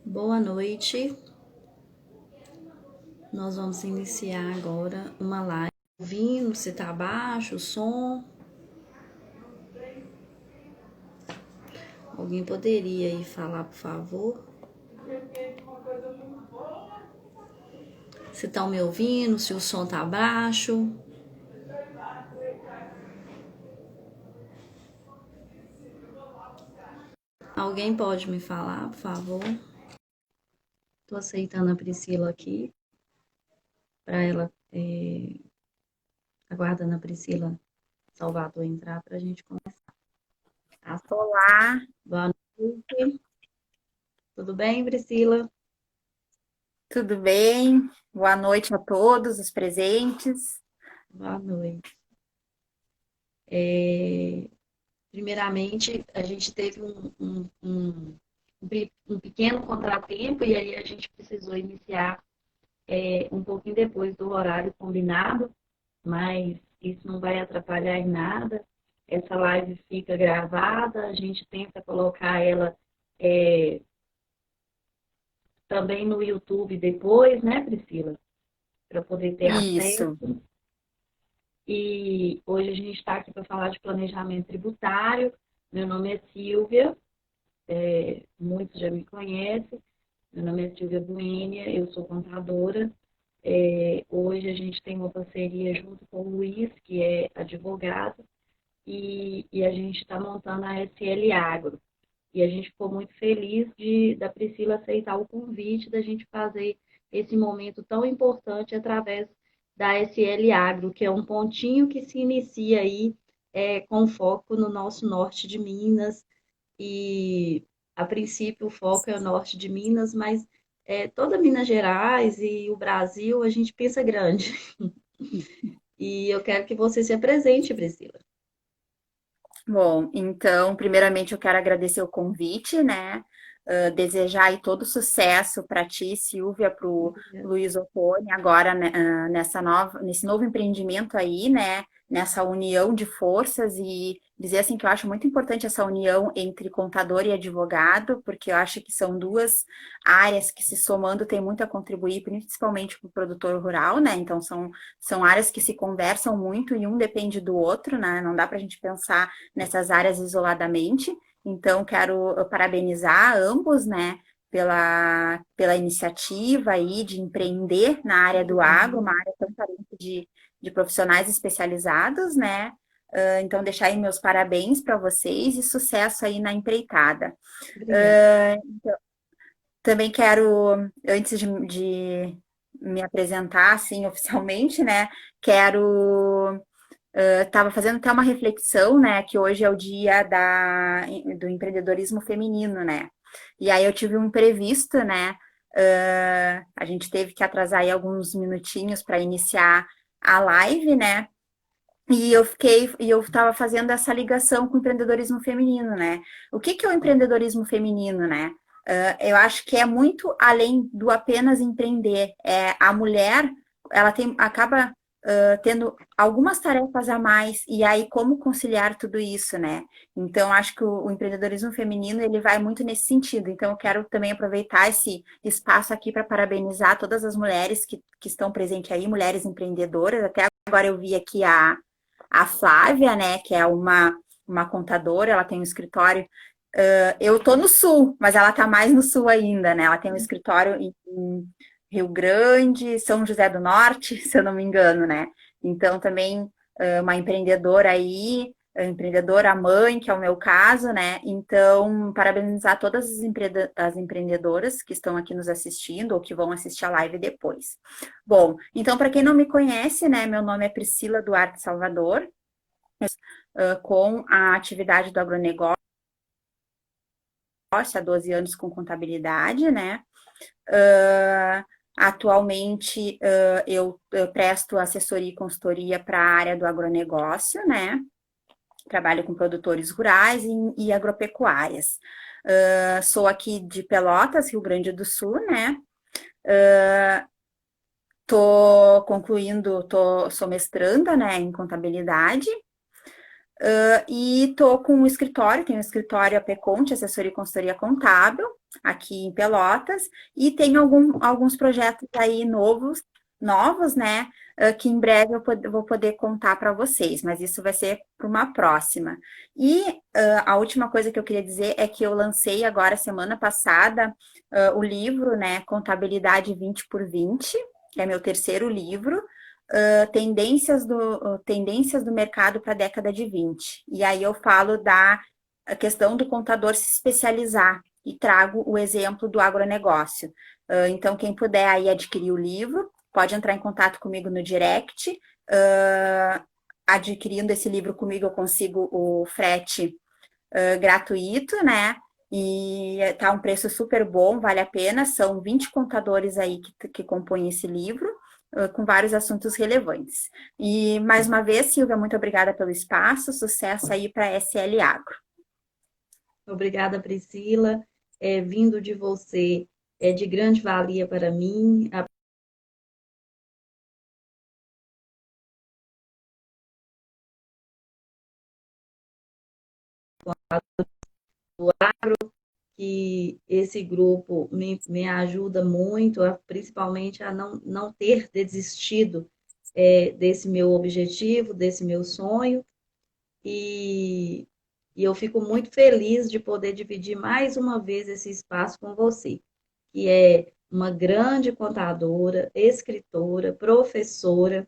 Boa noite. Nós vamos iniciar agora uma live. Ouvindo, se tá baixo o som. Alguém poderia aí falar, por favor? Se estão me ouvindo, se o som tá baixo. Alguém pode me falar, por favor? Tô aceitando a Priscila aqui, para ela, aguardando a Priscila Salvador entrar para a gente começar. Olá, Boa noite. Tudo bem, Priscila? tudo bem? Boa noite a todos os presentes. Boa noite. Primeiramente, a gente teve um pequeno contratempo e aí a gente precisou iniciar um pouquinho depois do horário combinado, mas isso não vai atrapalhar em nada. Essa live fica gravada, a gente tenta colocar ela é, também no YouTube depois, né, Priscila? Para poder ter Isso. acesso. E hoje a gente está aqui para falar de planejamento tributário. Meu nome é Silvia, muitos já me conhecem. Meu nome é Silvia Buênia, eu sou contadora. Hoje a gente tem uma parceria junto com o Luiz, que é advogado, e a gente está montando a SL Agro. E a gente ficou muito feliz da Priscila aceitar o convite da gente fazer esse momento tão importante através da SL Agro, que é um pontinho que se inicia aí com foco no nosso norte de Minas. E a princípio o foco é o norte de Minas, mas toda Minas Gerais e o Brasil a gente pensa grande. E eu quero que você se apresente, Priscila. Bom, então, primeiramente eu quero agradecer o convite, né? Desejar aí todo sucesso para ti, Silvia, para o Luiz Ottoni, agora né, nesse novo empreendimento aí, né? Nessa união de forças e dizer assim que eu acho muito importante essa união entre contador e advogado, porque eu acho que são duas áreas que se somando tem muito a contribuir, principalmente para o produtor rural, né? Então são áreas que se conversam muito e um depende do outro, né? Não dá para a gente pensar nessas áreas isoladamente. Então, quero parabenizar ambos, né, pela iniciativa aí de empreender na área do agro, uma área tão carente de profissionais especializados, né? Então, deixar aí meus parabéns para vocês e sucesso aí na empreitada. Obrigada. Também quero, antes de me apresentar, assim, oficialmente, né, quero estava fazendo até uma reflexão, né, que hoje é o dia do empreendedorismo feminino, né? E aí eu tive um imprevisto, né? A gente teve que atrasar aí alguns minutinhos para iniciar a live, né? E eu estava fazendo essa ligação com o empreendedorismo feminino, né? O que é o empreendedorismo feminino, né? Eu acho que é muito além do apenas empreender. A mulher, ela acaba tendo algumas tarefas a mais, e aí como conciliar tudo isso, né? Então, acho que o empreendedorismo feminino, ele vai muito nesse sentido. Então, eu quero também aproveitar esse espaço aqui para parabenizar todas as mulheres que estão presentes aí, mulheres empreendedoras. Até agora eu vi aqui a Flávia, né, que é uma contadora, ela tem um escritório. Eu tô no sul, mas ela tá mais no sul ainda, né? Ela tem um escritório em Rio Grande, São José do Norte, se eu não me engano, né? Então também uma empreendedora aí, empreendedora mãe, que é o meu caso, né? Então, parabenizar todas as empreendedoras que estão aqui nos assistindo ou que vão assistir a live depois. Bom, então, para quem não me conhece, né, meu nome é Priscila Duarte Salvador, com a atividade do agronegócio há 12 anos com contabilidade, né? Atualmente eu presto assessoria e consultoria para a área do agronegócio, né? Trabalho com produtores rurais e agropecuárias. Sou aqui de Pelotas, Rio Grande do Sul, né? Sou mestranda, né, em contabilidade. E estou com um escritório, tenho um escritório AP Conte, assessoria e consultoria contábil, aqui em Pelotas, e tenho alguns projetos aí novos, né? Que em breve eu vou poder contar para vocês, mas isso vai ser para uma próxima. E a última coisa que eu queria dizer é que eu lancei agora, semana passada, o livro, né? Contabilidade 20x20, que é meu terceiro livro. Tendências do mercado para a década de 20. E aí eu falo da questão do contador se especializar e trago o exemplo do agronegócio. Então, quem puder aí adquirir o livro, pode entrar em contato comigo no direct. Adquirindo esse livro comigo, eu consigo o frete gratuito, né? E tá um preço super bom, vale a pena. São 20 contadores aí que compõem esse livro, com vários assuntos relevantes. E mais uma vez, Silvia, muito obrigada pelo espaço, sucesso aí para a SL Agro. Obrigada, Priscila. Vindo de você é de grande valia para mim. Que esse grupo me ajuda muito, principalmente a não ter desistido desse meu objetivo, desse meu sonho, e, e eu fico muito feliz de poder dividir mais uma vez esse espaço com você, que é uma grande contadora, escritora, professora,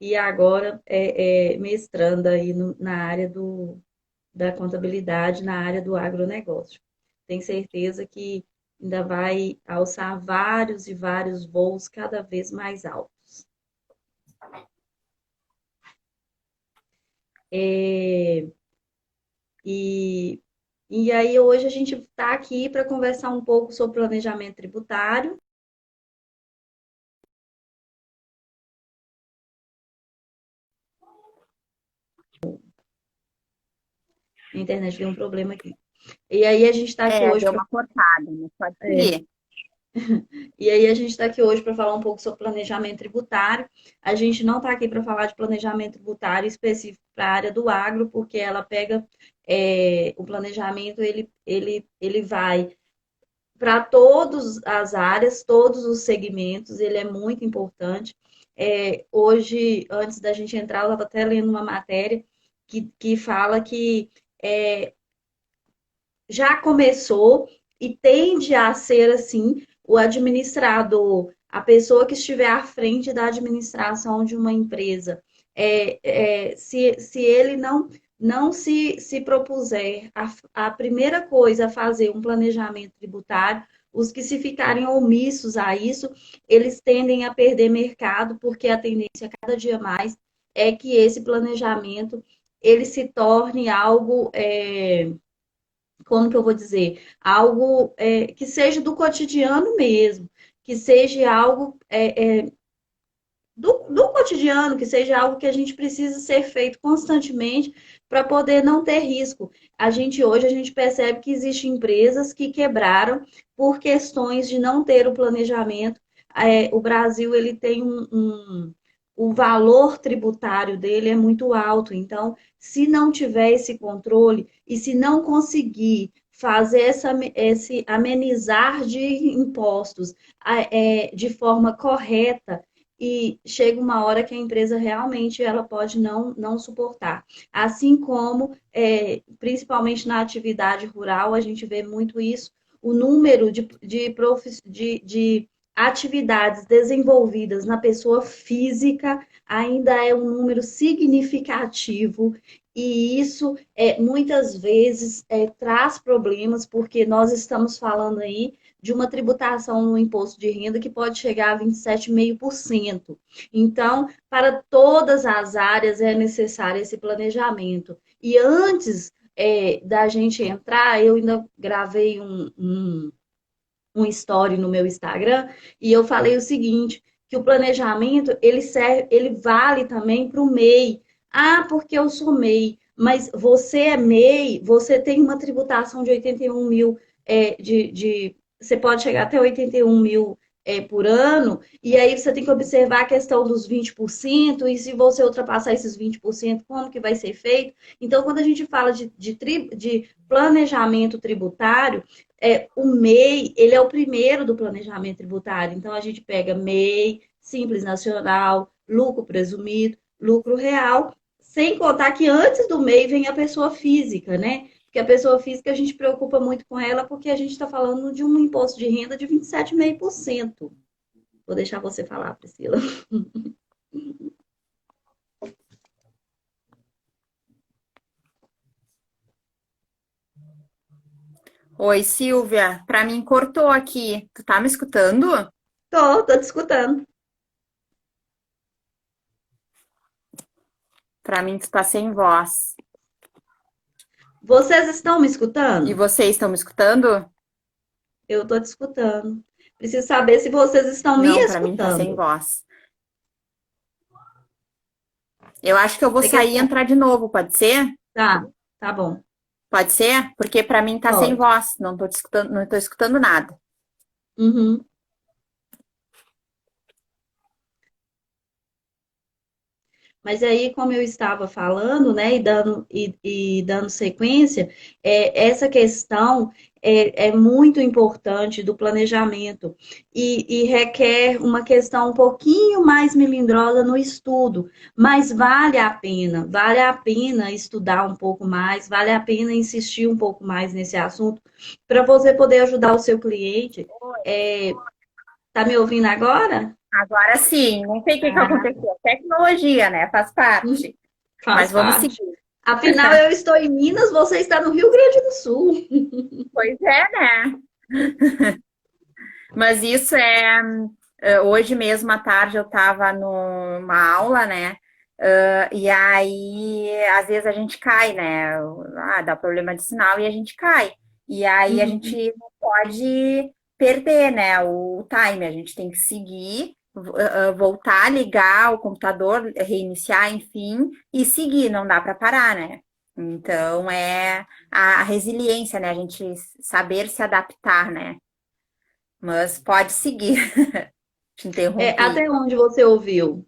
e agora mestranda aí na área da contabilidade, na área do agronegócio. Tenho certeza que ainda vai alçar vários e vários voos cada vez mais altos. E, e aí hoje a gente está aqui para conversar um pouco sobre planejamento tributário. A internet deu um problema aqui. E aí a gente está aqui hoje Deu uma cortada, né? Pode seguir. E aí a gente está aqui hoje para falar um pouco sobre planejamento tributário. A gente não está aqui para falar de planejamento tributário específico para a área do agro, porque ela pega o planejamento, ele vai para todas as áreas, todos os segmentos, ele é muito importante. Hoje, antes da gente entrar, eu estava até lendo uma matéria que fala que já começou e tende a ser assim, o administrador, a pessoa que estiver à frente da administração de uma empresa, se ele não se propuser a primeira coisa a fazer um planejamento tributário, os que se ficarem omissos a isso, eles tendem a perder mercado, porque a tendência cada dia mais é que esse planejamento ele se torne algo como que eu vou dizer? Algo que seja do cotidiano mesmo, que seja algo do cotidiano, que seja algo que a gente precisa ser feito constantemente para poder não ter risco. Hoje a gente percebe que existem empresas que quebraram por questões de não ter o planejamento. O Brasil ele tem o valor tributário dele é muito alto, então se não tiver esse controle e se não conseguir fazer esse amenizar de impostos de forma correta, e chega uma hora que a empresa realmente ela pode não suportar. Assim como, principalmente na atividade rural, a gente vê muito isso, o número de atividades desenvolvidas na pessoa física ainda é um número significativo e isso muitas vezes traz problemas, porque nós estamos falando aí de uma tributação no imposto de renda que pode chegar a 27,5%. Então, para todas as áreas é necessário esse planejamento. E antes da gente entrar, eu ainda gravei um story no meu Instagram e eu falei o seguinte, que o planejamento ele vale também para o MEI. Ah, porque eu sou MEI, mas você é MEI, você tem uma tributação de 81 mil, você pode chegar até 81 mil por ano, e aí você tem que observar a questão dos 20%, e se você ultrapassar esses 20%, como que vai ser feito? Então, quando a gente fala de planejamento tributário, o MEI, ele é o primeiro do planejamento tributário. Então, a gente pega MEI, Simples Nacional, lucro presumido, lucro real, sem contar que antes do MEI vem a pessoa física, né? Porque a pessoa física a gente preocupa muito com ela porque a gente está falando de um imposto de renda de 27,5%. Vou deixar você falar, Priscila. Oi, Silvia. Para mim cortou aqui. Tu tá me escutando? Tô te escutando. Para mim tu tá sem voz. Vocês estão me E escutando? vocês estão me escutando? Eu tô te escutando. Preciso saber se vocês estão me Não, para mim tá sem escutando. voz. Eu acho que eu vou Você quer... sair e entrar de novo, pode ser? Tá, tá bom. Pode ser? Porque para mim tá sem Pode. voz. Não tô te escutando, não tô escutando nada. Uhum. Mas aí, como eu estava falando, né, e dando sequência, essa questão é muito importante do planejamento e requer uma questão um pouquinho mais melindrosa no estudo, mas vale a pena estudar um pouco mais, vale a pena insistir um pouco mais nesse assunto para você poder ajudar o seu cliente. É, tá me ouvindo agora? Agora sim, não sei o que que aconteceu. Tecnologia, né? Faz parte. Faz Mas vamos parte. seguir. Afinal, eu estou em Minas, você está no Rio Grande do Sul. Pois é, né? Mas isso hoje mesmo à tarde eu estava numa aula, né? E aí, às vezes a gente cai, né? Dá problema de sinal e a gente cai. E aí a Uhum. gente não pode perder, né? O time, a gente tem que seguir, voltar, ligar o computador, reiniciar, enfim, e seguir, não dá para parar, né? Então é a resiliência, né? A gente saber se adaptar, né? Mas pode seguir. Te interrompi. Até onde você ouviu?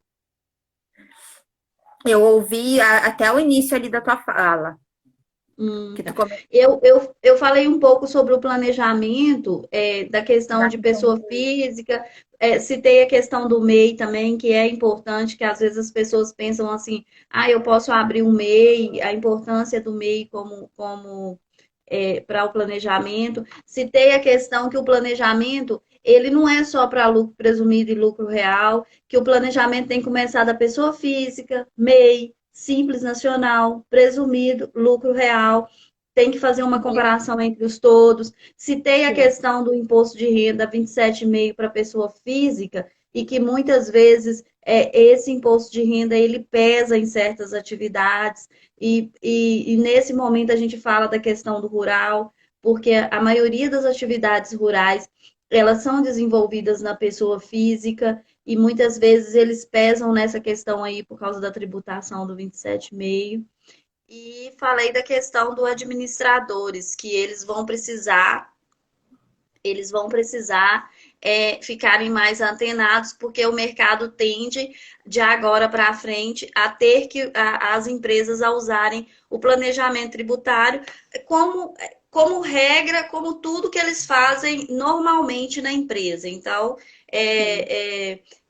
Eu ouvi até o início ali da tua fala, que tu Tá. comentou Eu falei um pouco sobre o planejamento, da questão da de questão pessoa física, citei a questão do MEI também, que é importante, que às vezes as pessoas pensam assim, eu posso abrir um MEI, a importância do MEI como para o planejamento. Citei a questão que o planejamento ele não é só para lucro presumido e lucro real, que o planejamento tem que começar da pessoa física, MEI, Simples Nacional, presumido, lucro real. Tem que fazer uma isso, comparação entre os todos. Citei a sim. questão do imposto de renda 27,5% para pessoa física e que muitas vezes esse imposto de renda ele pesa em certas atividades. E nesse momento a gente fala da questão do rural, porque a maioria das atividades rurais elas são desenvolvidas na pessoa física e muitas vezes eles pesam nessa questão aí por causa da tributação do 27,5%. E falei da questão do administradores, que eles vão precisar ficarem mais antenados, porque o mercado tende, de agora para frente, a ter que as empresas a usarem o planejamento tributário como regra, como tudo que eles fazem normalmente na empresa. Então, Sim.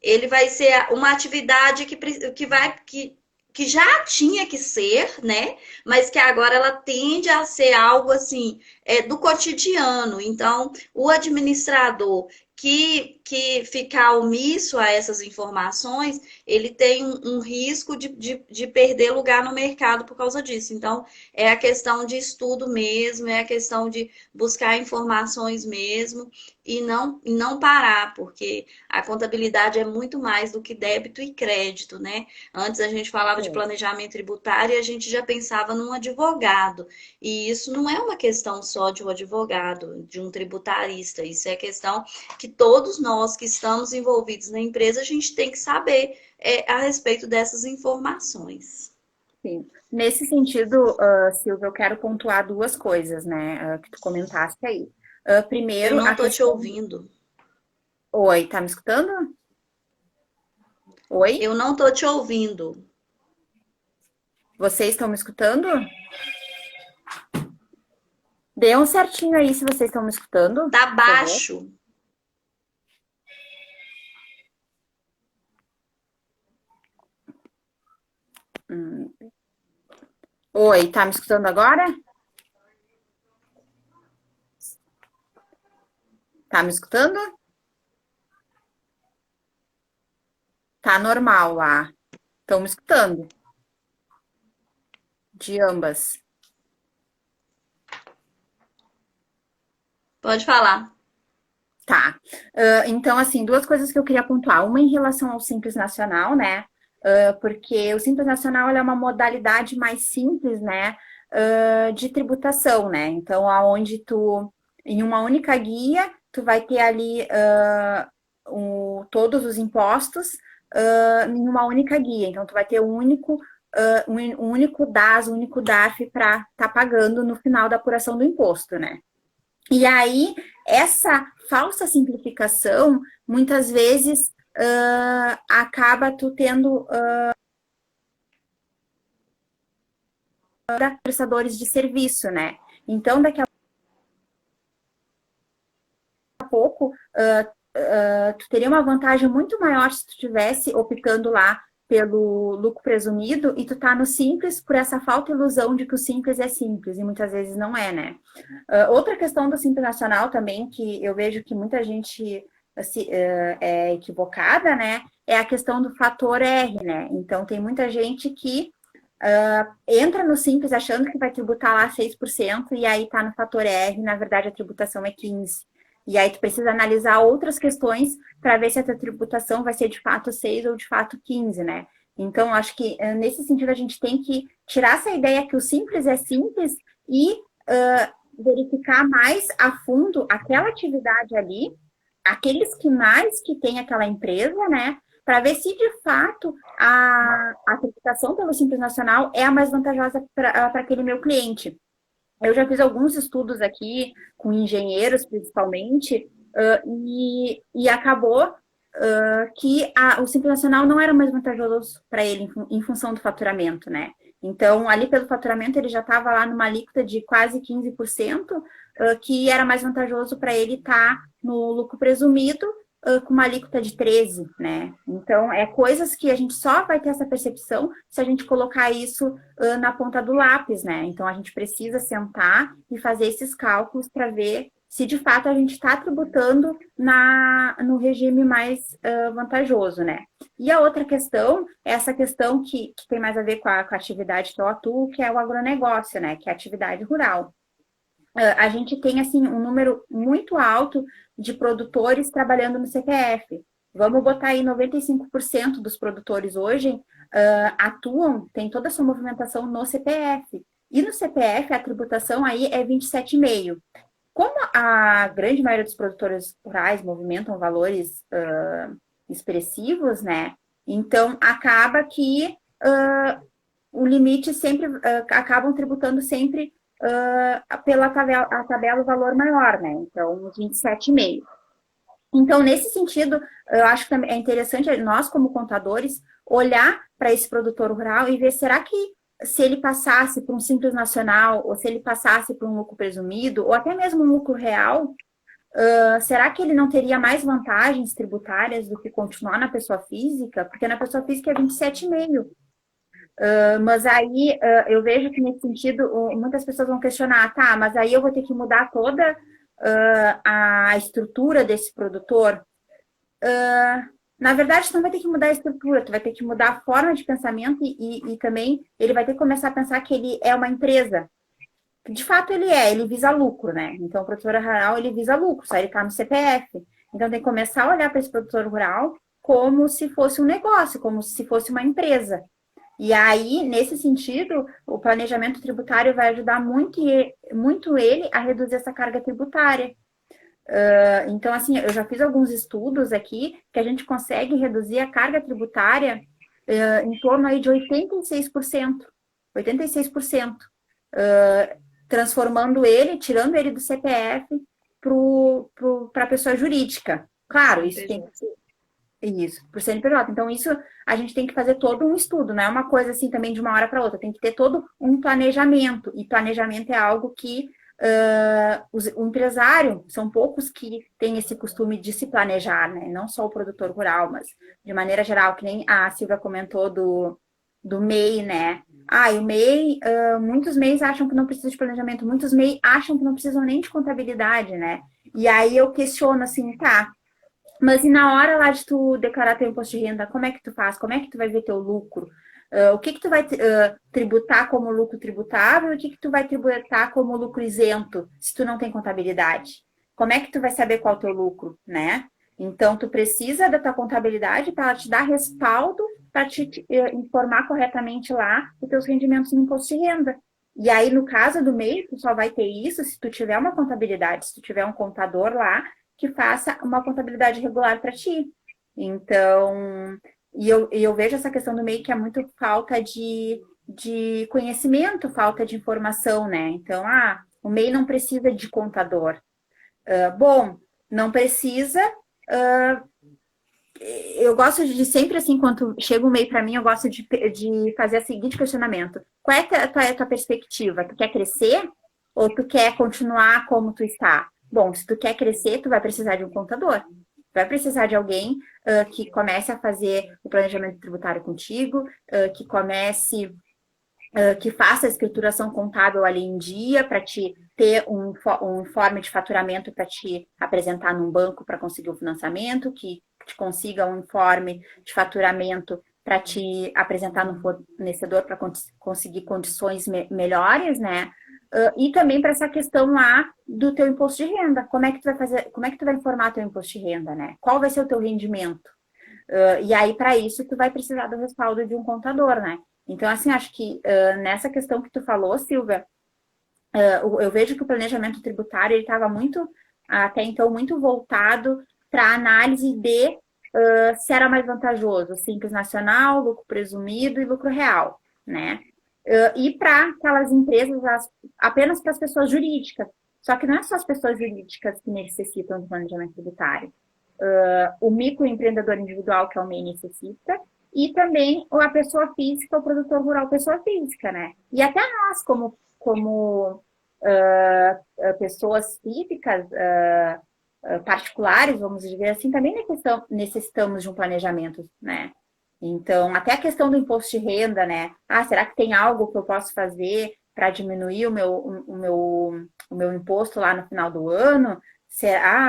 ele vai ser uma atividade que já tinha que ser, né? Mas que agora ela tende a ser algo assim do cotidiano. Então, o administrador que ficar omisso a essas informações, ele tem um risco de perder lugar no mercado por causa disso. Então, é a questão de estudo mesmo, é a questão de buscar informações mesmo e não parar, porque a contabilidade é muito mais do que débito e crédito, né? Antes a gente falava de É. planejamento tributário e a gente já pensava num advogado. E isso não é uma questão só de um advogado, de um tributarista. Isso é questão que todos nós que estamos envolvidos na empresa, a gente tem que saber a respeito dessas informações. Sim. Nesse sentido, Silvia, eu quero pontuar duas coisas, né, que tu comentaste aí. Eu Primeiro, não a estou te questão. ouvindo. Oi, tá me escutando? Oi? Eu não tô te ouvindo. Vocês estão me escutando? Dê um certinho aí se vocês estão me escutando, Tá por favor. baixo. Oi, tá me escutando agora? Tá me escutando? Tá normal lá. Estão me escutando? De ambas. Pode falar. Tá. Então, assim, duas coisas que eu queria pontuar. Uma em relação ao Simples Nacional, né? Porque o Simples Nacional ele é uma modalidade mais simples, né? De tributação, né? Então, aonde tu, em uma única guia, tu vai ter ali todos os impostos em uma única guia. Então, tu vai ter um único DAS, um único DARF para estar pagando no final da apuração do imposto, né? E aí, essa falsa simplificação, muitas vezes, acaba tu tendo prestadores de serviço, né? Então, daqui a pouco, tu teria uma vantagem muito maior se tu estivesse optando lá pelo lucro presumido e tu tá no simples por essa falta ilusão de que o simples é simples, e muitas vezes não é, né? Outra questão do Simples Nacional também, que eu vejo que muita gente é equivocada, né? É a questão do fator R, né? Então, tem muita gente que entra no Simples achando que vai tributar lá 6% e aí tá no fator R, na verdade a tributação é 15%. E aí tu precisa analisar outras questões para ver se a tua tributação vai ser de fato 6 ou de fato 15, né? Então, acho que nesse sentido a gente tem que tirar essa ideia que o simples é simples e verificar mais a fundo aquela atividade ali, aqueles quinais que tem aquela empresa, né? Para ver se de fato a tributação pelo Simples Nacional é a mais vantajosa para aquele meu cliente. Eu já fiz alguns estudos aqui com engenheiros, principalmente, e acabou que o Simples Nacional não era mais vantajoso para ele em função do faturamento, né? Então, ali pelo faturamento, ele já estava lá numa alíquota de quase 15%, que era mais vantajoso para ele estar no lucro presumido, com uma alíquota de 13%, né? Então, é coisas que a gente só vai ter essa percepção se a gente colocar isso na ponta do lápis, né? Então, a gente precisa sentar e fazer esses cálculos para ver se de fato a gente está tributando no regime mais vantajoso, né? E a outra questão é essa questão que tem mais a ver com a atividade que eu atuo, que é o agronegócio, né? Que é a atividade rural. A gente tem, assim, um número muito alto de produtores trabalhando no CPF. Vamos botar aí 95% dos produtores hoje atuam, tem toda a sua movimentação no CPF. E no CPF a tributação aí é 27,5%. Como a grande maioria dos produtores rurais movimentam valores expressivos, né? Então, acaba que o limite sempre, acabam tributando sempre pela tabela o valor maior, né? Então, uns 27,5%. Então, nesse sentido, eu acho que também é interessante nós, como contadores, olhar para esse produtor rural e ver, será que se ele passasse por um Simples Nacional, ou se ele passasse por um lucro presumido, ou até mesmo um lucro real, será que ele não teria mais vantagens tributárias do que continuar na pessoa física? Porque na pessoa física é 27,5%. Mas aí eu vejo que nesse sentido muitas pessoas vão questionar, tá, mas aí eu vou ter que mudar toda a estrutura desse produtor. Na verdade, tu não vai ter que mudar a estrutura, tu vai ter que mudar a forma de pensamento e também ele vai ter que começar a pensar que ele é uma empresa. De fato ele visa lucro, né? Então o produtor rural ele visa lucro, só ele está no CPF. Então tem que começar a olhar para esse produtor rural como se fosse um negócio, como se fosse uma empresa. E aí, nesse sentido, o planejamento tributário vai ajudar muito ele a reduzir essa carga tributária. Então, assim, eu já fiz alguns estudos aqui que a gente consegue reduzir a carga tributária em torno aí de 86%. 86%. Transformando ele, tirando ele do CPF para a pessoa jurídica. Claro, isso tem CNPJ. que ser. Isso, por CNPJ. Então, isso a gente tem que fazer todo um estudo, não é uma coisa assim também de uma hora para outra, tem que ter todo um planejamento. E planejamento é algo que o empresário, são poucos que têm esse costume de se planejar, né? Não só o produtor rural, mas de maneira geral, que nem a Silvia comentou do MEI, né? Ah, e o MEI, muitos MEIs acham que não precisa de planejamento, muitos MEI acham que não precisam nem de contabilidade, né? E aí eu questiono assim, tá, mas e na hora lá de tu declarar teu imposto de renda, como é que tu faz? Como é que tu vai ver teu lucro? O que que tu vai tributar como lucro tributável e o que que tu vai tributar como lucro isento, se tu não tem contabilidade? Como é que tu vai saber qual é o teu lucro, né? Então, tu precisa da tua contabilidade para ela te dar respaldo para te informar corretamente lá os teus rendimentos no imposto de renda. E aí, no caso do MEI, tu só vai ter isso se tu tiver uma contabilidade, se tu tiver um contador lá que faça uma contabilidade regular para ti. Então, e eu vejo essa questão do MEI que é muito falta de conhecimento, falta de informação, né? Então, o MEI não precisa de contador. Bom, não precisa. Uh, eu gosto de sempre assim, quando chega um MEI para mim, eu gosto de fazer o seguinte questionamento: qual é a tua perspectiva? Tu quer crescer ou tu quer continuar como tu está? Bom, se tu quer crescer, tu vai precisar de um contador. Vai precisar de alguém que comece a fazer o planejamento tributário contigo, que comece que faça a escrituração contábil ali em dia para te ter um informe de faturamento para te apresentar num banco para conseguir o financiamento, que te consiga um informe de faturamento para te apresentar no fornecedor para conseguir condições melhores, né? E também para essa questão lá do teu imposto de renda. Como é que tu vai fazer, como é que tu vai informar teu imposto de renda, né? Qual vai ser o teu rendimento? E aí, para isso, tu vai precisar do respaldo de um contador, né? Então, assim, acho que nessa questão que tu falou, Silvia, eu vejo que o planejamento tributário ele estava muito, até então, muito voltado para a análise de se era mais vantajoso, simples nacional, lucro presumido e lucro real, né? E para aquelas empresas, apenas para as pessoas jurídicas. Só que não é só as pessoas jurídicas que necessitam de planejamento tributário. O microempreendedor individual, que é o MEI, necessita, e também a pessoa física, o produtor rural, pessoa física, né? E até nós, como pessoas físicas particulares, vamos dizer assim, também necessitamos de um planejamento, né? Então, até a questão do imposto de renda, né? Será que tem algo que eu posso fazer para diminuir o meu imposto lá no final do ano?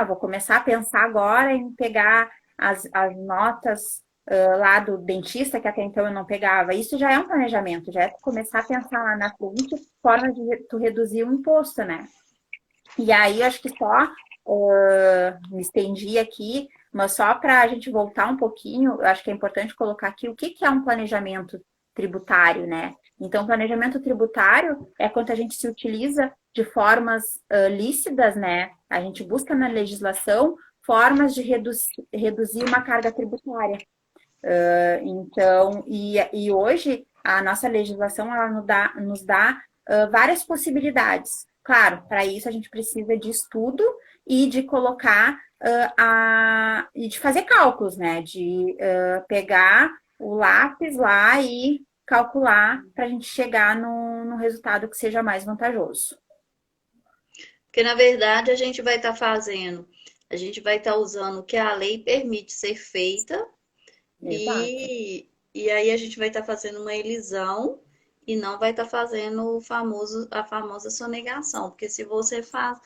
Vou começar a pensar agora em pegar as notas lá do dentista, que até então eu não pegava. Isso já é um planejamento, já é começar a pensar lá na frente forma de tu reduzir o imposto, né? E aí, acho que só me estendi aqui, mas só para a gente voltar um pouquinho, eu acho que é importante colocar aqui o que é um planejamento tributário, né? Então, planejamento tributário é quando a gente se utiliza de formas lícitas, né? A gente busca na legislação formas de reduzir uma carga tributária. Então, e hoje a nossa legislação ela nos dá várias possibilidades. Claro, para isso a gente precisa de estudo e de colocar e de fazer cálculos, né? De pegar o lápis lá e calcular para a gente chegar no resultado que seja mais vantajoso. Porque, na verdade, a gente vai estar usando o que a lei permite ser feita. Exato. E aí a gente vai estar fazendo uma elisão e não vai estar fazendo a famosa sonegação, porque se você faz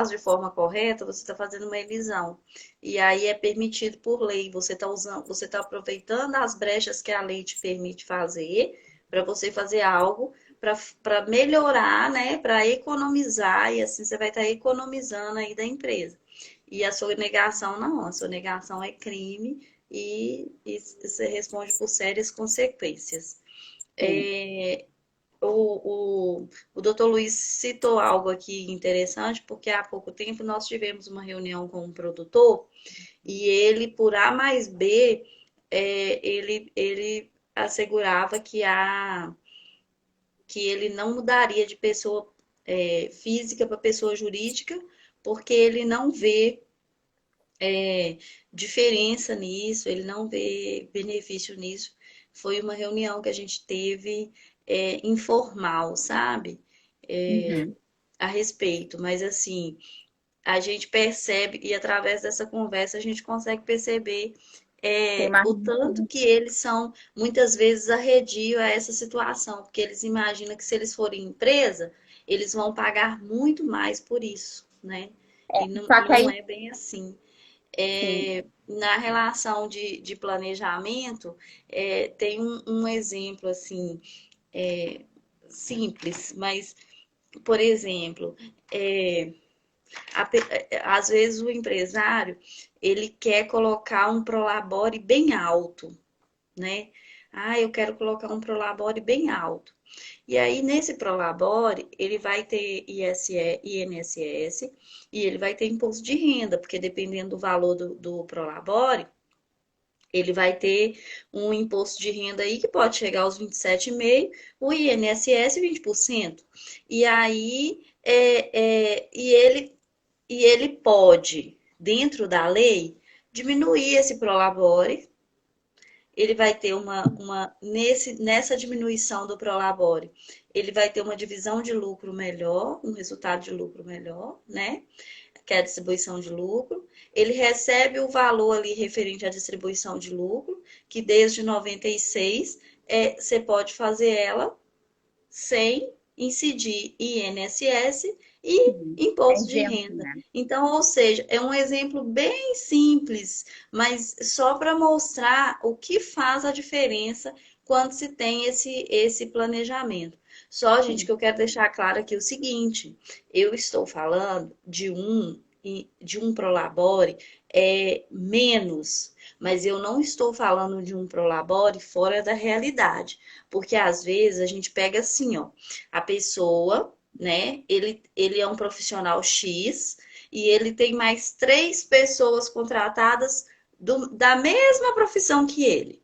de forma correta, você está fazendo uma elisão. E aí é permitido por lei, você está aproveitando as brechas que a lei te permite fazer para você fazer algo para melhorar, né, para economizar, e assim você vai estar economizando aí da empresa. E a sonegação não, a sonegação é crime e você responde por sérias consequências. Sim. É, o doutor Luiz citou algo aqui interessante, porque há pouco tempo nós tivemos uma reunião com um produtor e ele, por A mais B, ele assegurava que ele não mudaria de pessoa física para pessoa jurídica, porque ele não vê é, diferença nisso, ele não vê benefício nisso. Foi uma reunião que a gente teve informal, sabe? É, Uhum. a respeito, mas assim, a gente percebe, e através dessa conversa a gente consegue perceber Tem uma... o tanto que eles são, muitas vezes, arredio a essa situação, porque eles imaginam que se eles forem empresa, eles vão pagar muito mais por isso, né? Só E que não aí, é bem assim. sim, Na relação de planejamento, tem um exemplo assim, é, simples, mas, por exemplo, é, às vezes o empresário ele quer colocar um prolabore bem alto, né? Ah, eu quero colocar um prolabore bem alto. E aí, nesse prolabore, ele vai ter INSS e ele vai ter imposto de renda, porque dependendo do valor do prolabore, ele vai ter um imposto de renda aí que pode chegar aos 27,5%, o INSS 20%. E aí, e ele pode, dentro da lei, diminuir esse prolabore. Ele vai ter nessa diminuição do prolabore, ele vai ter uma divisão de lucro melhor, um resultado de lucro melhor, né? Que é a distribuição de lucro. Ele recebe o valor ali referente à distribuição de lucro, que desde 96 você pode fazer ela sem incidir INSS e sim, é imposto de isento, renda. né? Então, ou seja, é um exemplo bem simples, mas só para mostrar o que faz a diferença quando se tem esse planejamento. Só, gente, Sim. que eu quero deixar claro aqui o seguinte: eu estou falando de um prolabore menos, mas eu não estou falando de um prolabore fora da realidade. Porque às vezes a gente pega assim, ó, a pessoa, né? Ele é um profissional X e ele tem mais três pessoas contratadas da mesma profissão que ele.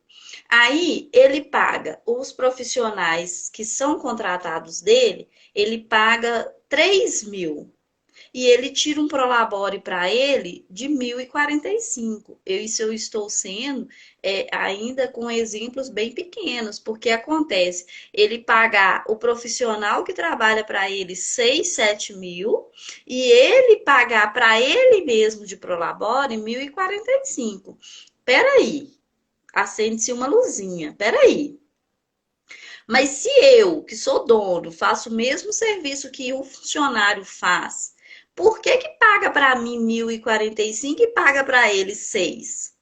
Aí ele paga os profissionais que são contratados dele, ele paga 3.000 e ele tira um prolabore para ele de 1.045. Isso eu estou sendo ainda com exemplos bem pequenos, porque acontece ele pagar o profissional que trabalha para ele 6, 7 mil e ele pagar para ele mesmo de prolabore 1.045. Peraí, acende-se uma luzinha. Peraí. Mas se eu, que sou dono, faço o mesmo serviço que o funcionário faz, por que que paga para mim 1.045 e paga para ele 6?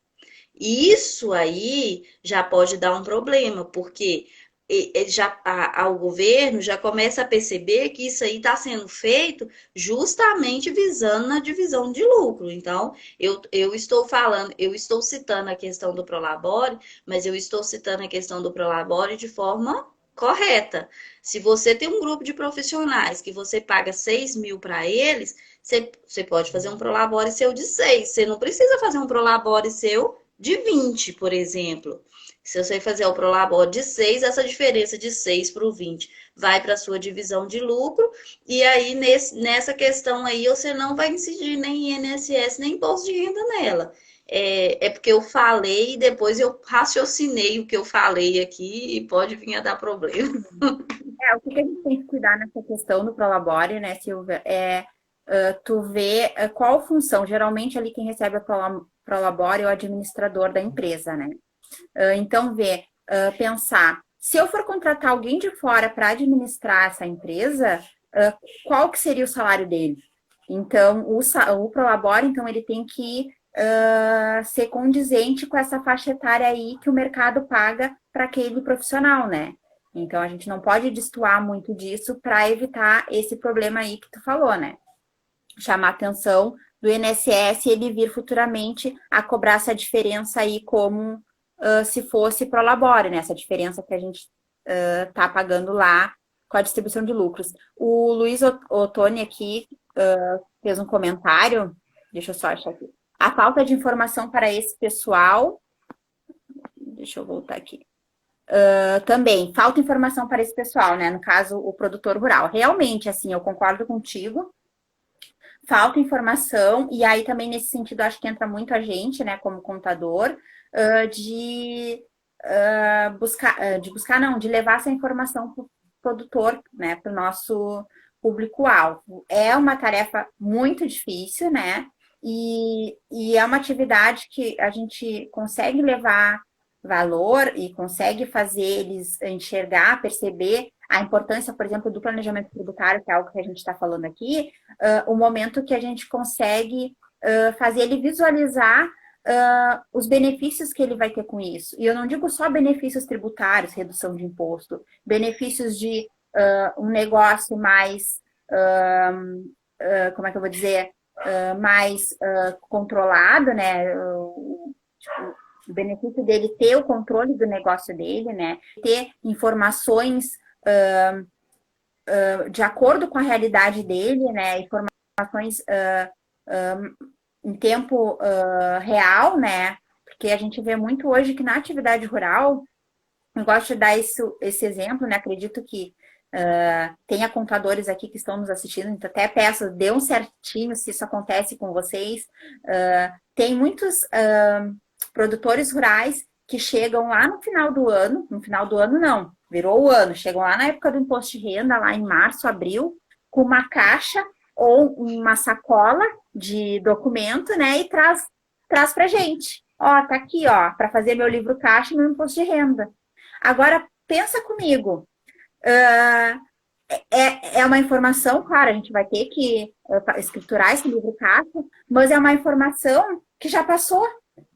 Isso aí já pode dar um problema, porque o governo já começa a perceber que isso aí está sendo feito justamente visando na divisão de lucro. Então, eu estou falando, eu estou citando a questão do Prolabore, mas eu estou citando a questão do Prolabore de forma correta. Se você tem um grupo de profissionais que você paga 6.000 para eles, você pode fazer um Prolabore seu de 6. Você não precisa fazer um Prolabore seu de 20, por exemplo. Se você fazer o Prolabore de 6, essa diferença de 6 para o 20 vai para a sua divisão de lucro, e aí nessa questão aí você não vai incidir nem INSS, nem imposto de renda nela. Porque eu falei e depois eu raciocinei o que eu falei aqui e pode vir a dar problema. O que que a gente tem que cuidar nessa questão do Prolabore, né, Silvia, tu vê qual função, geralmente ali quem recebe a Prolabore é o administrador da empresa, né? Então, pensar, se eu for contratar alguém de fora para administrar essa empresa, qual que seria o salário dele? Então, o Prolabore, então, ele tem que ser condizente com essa faixa etária aí que o mercado paga para aquele profissional, né? Então, a gente não pode destoar muito disso para evitar esse problema aí que tu falou, né? Chamar a atenção do INSS e ele vir futuramente a cobrar essa diferença aí como se fosse Prolabore, né? Essa diferença que a gente está pagando lá com a distribuição de lucros. O Luiz Ottoni aqui fez um comentário, deixa eu só achar aqui. A falta de informação para esse pessoal, deixa eu voltar aqui. Também, falta informação para esse pessoal, né? No caso, o produtor rural. Realmente, assim, eu concordo contigo. falta informação, e aí também nesse sentido acho que entra muito a gente, né, como contador, de buscar não, de levar essa informação para o produtor, né, para o nosso público-alvo. É uma tarefa muito difícil, né? E é uma atividade que a gente consegue levar valor e consegue fazer eles enxergar, perceber a importância, por exemplo, do planejamento tributário, que é algo que a gente está falando aqui, o momento que a gente consegue fazer ele visualizar os benefícios que ele vai ter com isso. E eu não digo só benefícios tributários, redução de imposto, benefícios de um negócio mais, como é que eu vou dizer, mais controlado, né? Tipo, o benefício dele ter o controle do negócio dele, né? Ter informações de acordo com a realidade dele, né? Informações em tempo real, né? Porque a gente vê muito hoje que na atividade rural, eu gosto de dar esse exemplo, né? Acredito que tenha contadores aqui que estão nos assistindo, então até peço, dê um certinho se isso acontece com vocês. Tem muitos produtores rurais que chegam lá no final do ano não, virou o ano, chegam lá na época do imposto de renda, lá em março, abril, com uma caixa ou uma sacola de documento, né, e traz pra gente. Ó, tá aqui, ó, para fazer meu livro caixa e meu imposto de renda. Agora, pensa comigo, é uma informação, claro, a gente vai ter que escriturar esse livro caixa, mas é uma informação que já passou.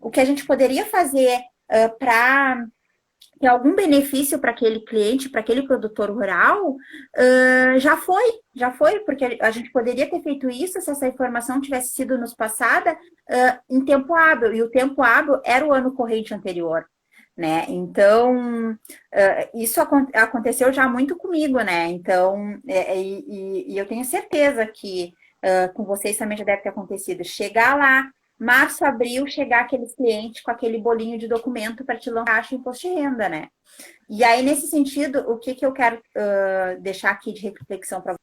O que a gente poderia fazer para ter algum benefício para aquele cliente, para aquele produtor rural, já foi, porque a gente poderia ter feito isso se essa informação tivesse sido nos passada em tempo hábil, e o tempo hábil era o ano corrente anterior, né? Então, isso aconteceu já muito comigo, né? Então, e eu tenho certeza que com vocês também já deve ter acontecido. Chegar lá, março, abril, chegar aqueles clientes com aquele bolinho de documento para te lançar o imposto de renda, né? E aí, nesse sentido, o que eu quero deixar aqui de reflexão para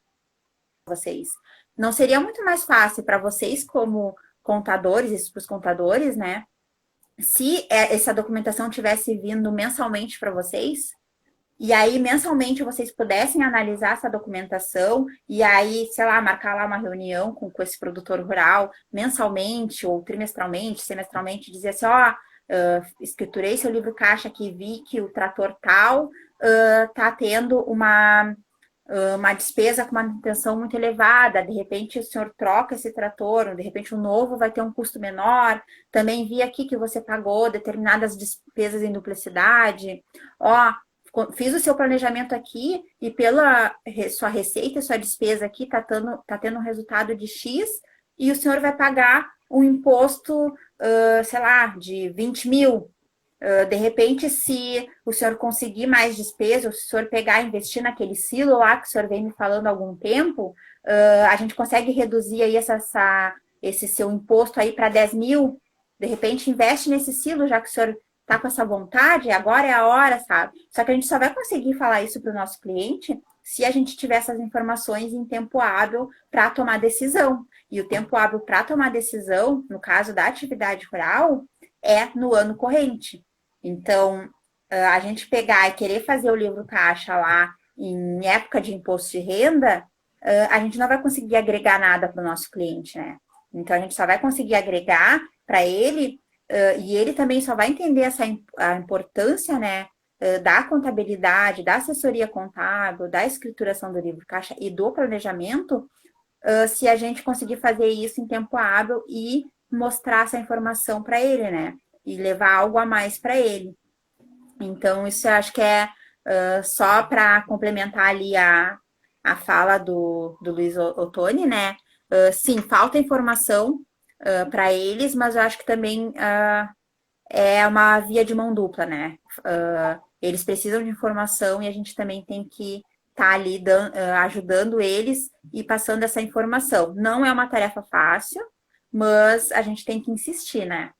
vocês? Não seria muito mais fácil para vocês, como contadores, isso para os contadores, né? Se essa documentação tivesse vindo mensalmente para vocês, e aí mensalmente vocês pudessem analisar essa documentação, e aí, sei lá, marcar lá uma reunião com esse produtor rural, mensalmente, ou trimestralmente, semestralmente, dizer assim, ó, escriturei seu livro caixa aqui, vi que o trator tal tá tendo uma despesa com manutenção muito elevada, de repente o senhor troca esse trator, de repente o novo vai ter um custo menor, também vi aqui que você pagou determinadas despesas em duplicidade, ó, fiz o seu planejamento aqui e pela sua receita, sua despesa aqui tá tendo um resultado de X e o senhor vai pagar um imposto, sei lá, de 20 mil. De repente, se o senhor conseguir mais despesa, ou se o senhor pegar e investir naquele silo lá que o senhor vem me falando há algum tempo, a gente consegue reduzir aí esse seu imposto aí para 10 mil. De repente, investe nesse silo, já que o senhor está com essa vontade, agora é a hora, sabe? Só que a gente só vai conseguir falar isso para o nosso cliente se a gente tiver essas informações em tempo hábil para tomar decisão. E o tempo hábil para tomar decisão, no caso da atividade rural, é no ano corrente. Então, a gente pegar e querer fazer o livro caixa lá em época de imposto de renda, a gente não vai conseguir agregar nada para o nosso cliente, né? Então, a gente só vai conseguir agregar para ele, e ele também só vai entender a importância, né, da contabilidade, da assessoria contábil, da escrituração do livro caixa e do planejamento, se a gente conseguir fazer isso em tempo hábil e mostrar essa informação para ele, né? E levar algo a mais para ele. Então, isso eu acho que é só para complementar ali a fala do Luiz Ottoni, né? Sim, falta informação para eles, mas eu acho que também é uma via de mão dupla, né? Eles precisam de informação e a gente também tem que estar ali ajudando eles e passando essa informação. Não é uma tarefa fácil, mas a gente tem que insistir, né?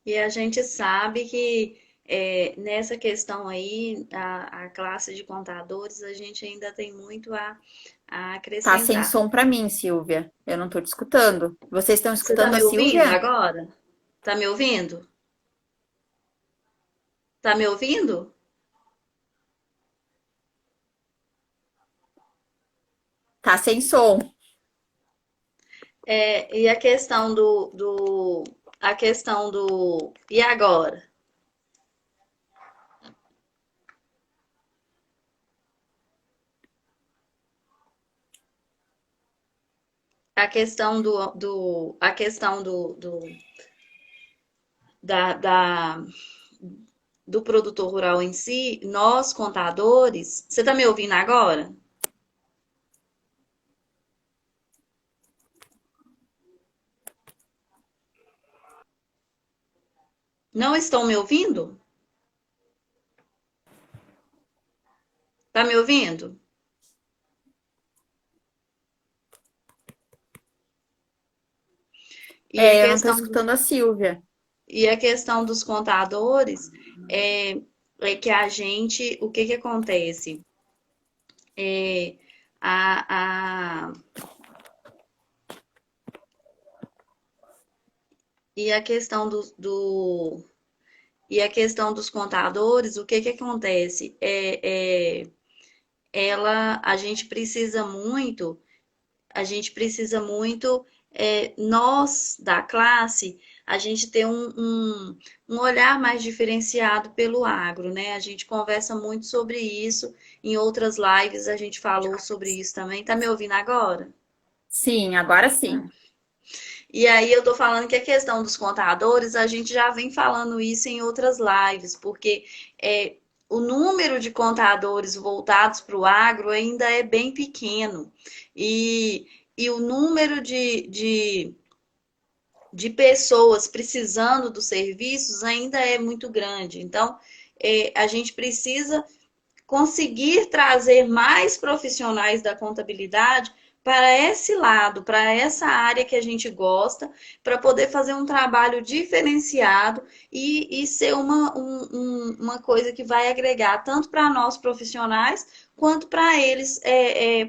E a gente sabe que nessa questão aí, a classe de contadores, a gente ainda tem muito a Tá sem acrescentar. som para mim, Silvia. Eu não estou te escutando. Vocês estão Você está escutando a me ouvindo Silvia? agora? Tá me ouvindo? Tá me ouvindo? Tá sem som. E a questão a questão e agora? A questão a questão da, da- do produtor rural em si, nós contadores, você tá me ouvindo agora? Não estão me ouvindo? Tá me ouvindo? E a É, eu não estou questão escutando a Silvia. E a questão dos contadores é que a gente, o que que acontece? É, a, a, e a questão e a questão dos contadores, o que que acontece? A gente precisa muito, nós da classe, a gente ter um olhar mais diferenciado pelo agro, né? A gente conversa muito sobre isso, em outras lives a gente falou sobre isso também. Tá me ouvindo agora? Sim, agora sim. E aí eu tô falando que a questão dos contadores, a gente já vem falando isso em outras lives, porque é, o número de contadores voltados para o agro ainda é bem pequeno. E, e o número de pessoas precisando dos serviços ainda é muito grande. Então, a gente precisa conseguir trazer mais profissionais da contabilidade para esse lado, para essa área que a gente gosta, para poder fazer um trabalho diferenciado e ser uma coisa que vai agregar tanto para nós profissionais quanto para eles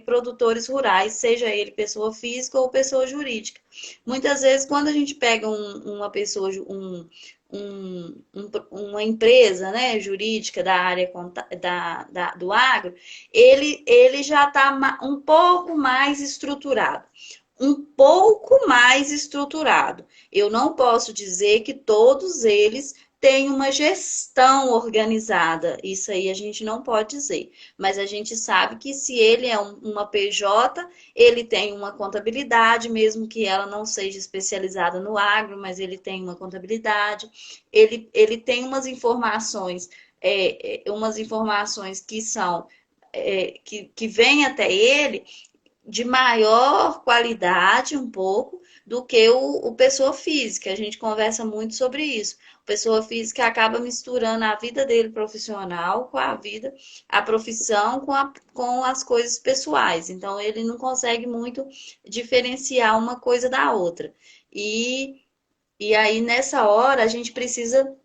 produtores rurais, seja ele pessoa física ou pessoa jurídica. Muitas vezes, quando a gente pega uma pessoa, uma empresa, né, jurídica da área do agro, ele já está um pouco mais estruturado. Um pouco mais estruturado. Eu não posso dizer que todos eles têm uma gestão organizada. Isso aí a gente não pode dizer. Mas a gente sabe que se ele é uma PJ, ele tem uma contabilidade, mesmo que ela não seja especializada no agro, mas ele tem uma contabilidade, ele tem umas informações que são que vêm até ele de maior qualidade um pouco do que o pessoa física. A gente conversa muito sobre isso. O pessoa física acaba misturando a vida dele profissional com a profissão com as coisas pessoais. Então ele não consegue muito diferenciar uma coisa da outra. E aí nessa hora a gente precisa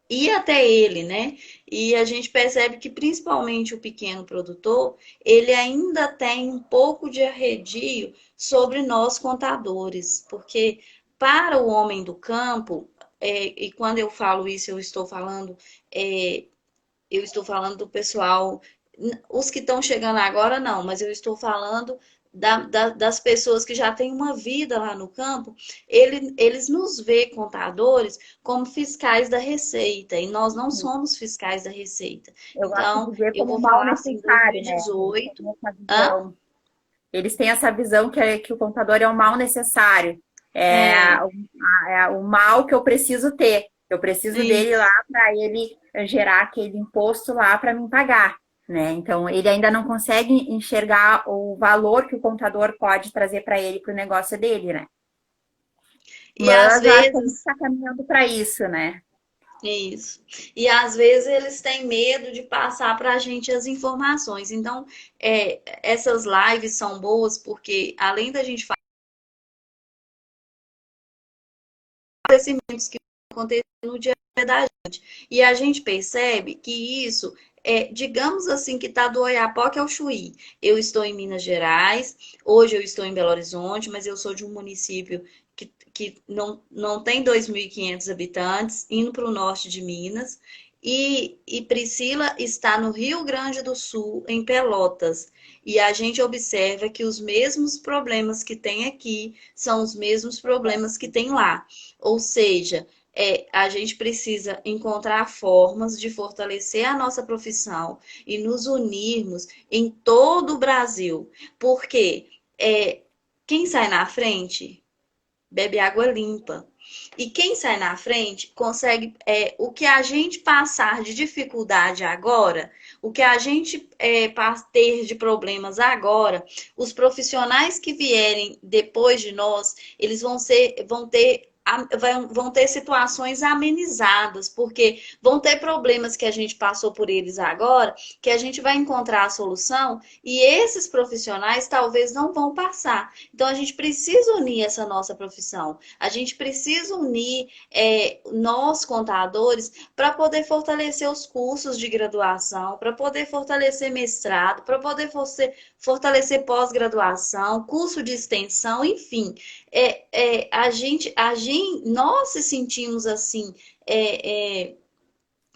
ir até ele, né? E a gente percebe que principalmente o pequeno produtor, ele ainda tem um pouco de arredio sobre nós contadores, porque para o homem do campo, e quando eu falo isso, é, eu estou falando do pessoal, os que estão chegando agora não, mas eu estou falando das pessoas que já têm uma vida lá no campo, eles nos vê, contadores, como fiscais da Receita, e nós não somos fiscais da Receita. Eu gosto Então, de ver eu como vou mal falar assim, necessário, né? Eles 2018. têm essa Hã? visão. Eles têm essa visão que o contador é o mal necessário. É É, o mal que eu preciso ter. Eu preciso dele isso. lá para ele gerar aquele imposto lá para me pagar, né? Então ele ainda não consegue enxergar o valor que o contador pode trazer para ele para o negócio dele, né? E às Mas eu acho que a gente vezes está caminhando para isso, né? Isso. E às vezes eles têm medo de passar para a gente as informações. Então, essas lives são boas porque, além da gente falar acontecimentos que aconteceram no dia da gente. E a gente percebe que isso digamos assim, que está do Oiapoque ao Chuí. Eu estou em Minas Gerais, hoje eu estou em Belo Horizonte, mas eu sou de um município que não tem 2.500 habitantes, indo para o norte de Minas. E Priscila está no Rio Grande do Sul, em Pelotas. E a gente observa que os mesmos problemas que tem aqui são os mesmos problemas que tem lá. Ou seja, a gente precisa encontrar formas de fortalecer a nossa profissão e nos unirmos em todo o Brasil. Porque quem sai na frente bebe água limpa. E quem sai na frente consegue o que a gente passar de dificuldade agora, o que a gente ter de problemas agora, os profissionais que vierem depois de nós, eles vão ter situações amenizadas, porque vão ter problemas que a gente passou por eles agora, que a gente vai encontrar a solução e esses profissionais talvez não vão passar. Então a gente precisa unir essa nossa profissão, a gente precisa unir nós contadores para poder fortalecer os cursos de graduação, para poder fortalecer mestrado, para poder fortalecer pós-graduação, curso de extensão, enfim. Nós se sentimos assim,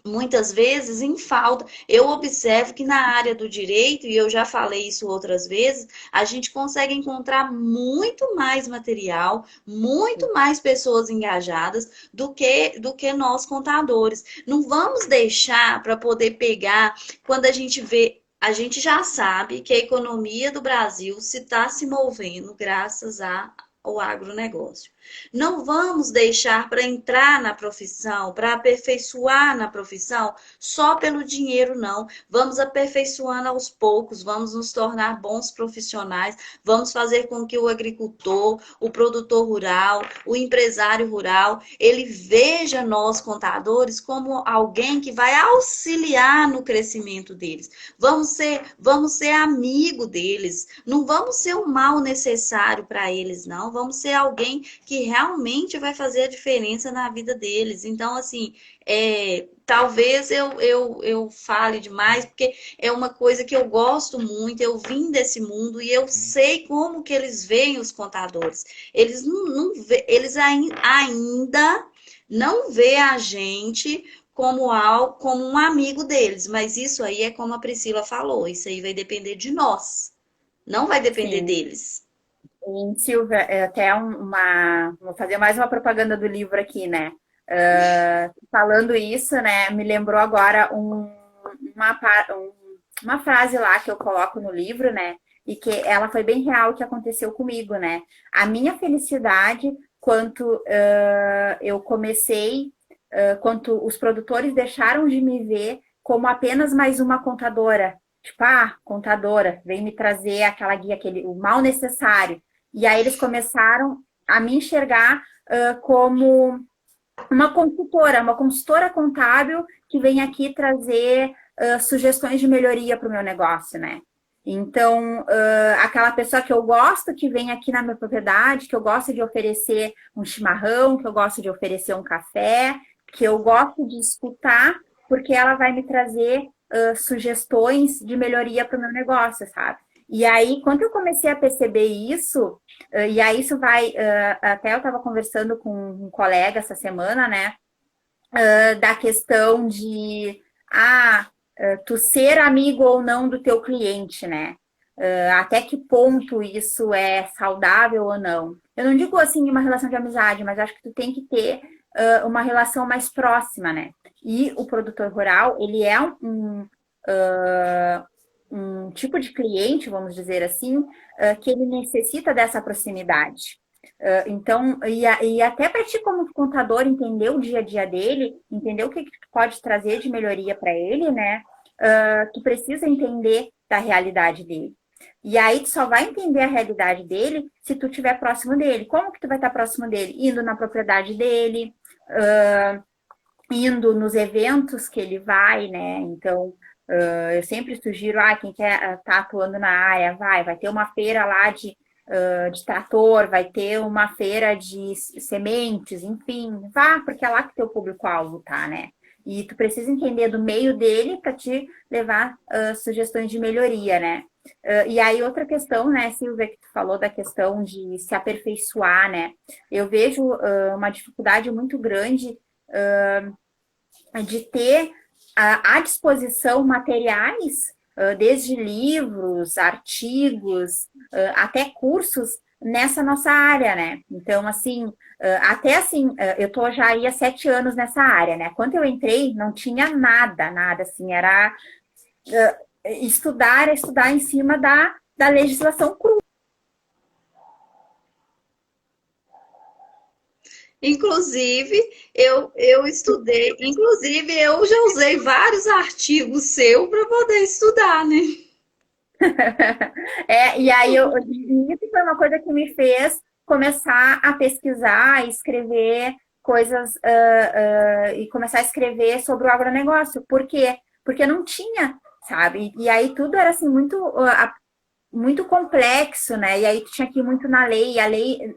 muitas vezes em falta. Eu observo que na área do direito, e eu já falei isso outras vezes, a gente consegue encontrar muito mais material, muito mais pessoas engajadas do que nós contadores. Não vamos deixar para poder pegar quando a gente vê. A gente já sabe que a economia do Brasil está se movendo graças ao agronegócio. Não vamos deixar para entrar na profissão, para aperfeiçoar na profissão, só pelo dinheiro, não. Vamos aperfeiçoando aos poucos, vamos nos tornar bons profissionais, vamos fazer com que o agricultor, o produtor rural, o empresário rural, ele veja nós, contadores, como alguém que vai auxiliar no crescimento deles. Vamos ser amigo deles, não vamos ser um mal necessário para eles, não. Vamos ser alguém que realmente vai fazer a diferença na vida deles. Então, assim, talvez eu fale demais, porque é uma coisa que eu gosto muito, eu vim desse mundo e eu sei como que eles veem os contadores. Eles ainda não vê a gente como um amigo deles, mas isso aí é como a Priscila falou, isso aí vai depender de nós, não vai depender Sim. deles. E, Silvia, vou fazer mais uma propaganda do livro aqui, né? Falando isso, né, me lembrou agora uma frase lá que eu coloco no livro, né? E que ela foi bem real o que aconteceu comigo, né? A minha felicidade quando eu comecei, quando os produtores deixaram de me ver como apenas mais uma contadora. Tipo, contadora, vem me trazer aquela guia, o mal necessário. E aí eles começaram a me enxergar como uma consultora contábil que vem aqui trazer sugestões de melhoria para o meu negócio, né? Então, aquela pessoa que eu gosto, que vem aqui na minha propriedade, que eu gosto de oferecer um chimarrão, que eu gosto de oferecer um café, que eu gosto de escutar, porque ela vai me trazer sugestões de melhoria para o meu negócio, sabe? E aí, quando eu comecei a perceber isso, e aí isso vai, até eu estava conversando com um colega essa semana, né, da questão de, tu ser amigo ou não do teu cliente, né, até que ponto isso é saudável ou não. Eu não digo, assim, uma relação de amizade, mas acho que tu tem que ter uma relação mais próxima, né, e o produtor rural, ele é um tipo de cliente, vamos dizer assim, que ele necessita dessa proximidade. Então, e até para ti como contador entender o dia a dia dele, entender o que tu pode trazer de melhoria para ele, né? Tu precisa entender da realidade dele. E aí tu só vai entender a realidade dele se tu estiver próximo dele. Como que tu vai estar próximo dele? Indo na propriedade dele, indo nos eventos que ele vai, né? Então, eu sempre sugiro, quem quer estar atuando na área, vai ter uma feira lá de trator, vai ter uma feira de sementes, enfim, vá, porque é lá que teu público-alvo tá, né? E tu precisa entender do meio dele para te levar sugestões de melhoria, né? E aí, outra questão, né, Silvia, que tu falou da questão de se aperfeiçoar, né? Eu vejo uma dificuldade muito grande de ter à disposição materiais, desde livros, artigos, até cursos nessa nossa área, né? Então, assim, até assim, eu tô já aí há 7 anos nessa área, né? Quando eu entrei, não tinha nada, nada, assim, era estudar em cima da legislação crua. Inclusive, eu estudei, inclusive eu já usei vários artigos seu para poder estudar, né? E aí isso foi uma coisa que me fez começar a pesquisar, escrever coisas e começar a escrever sobre o agronegócio. Por quê? Porque não tinha, sabe? E aí tudo era assim muito complexo, né? E aí tu tinha que ir muito na lei, e a lei,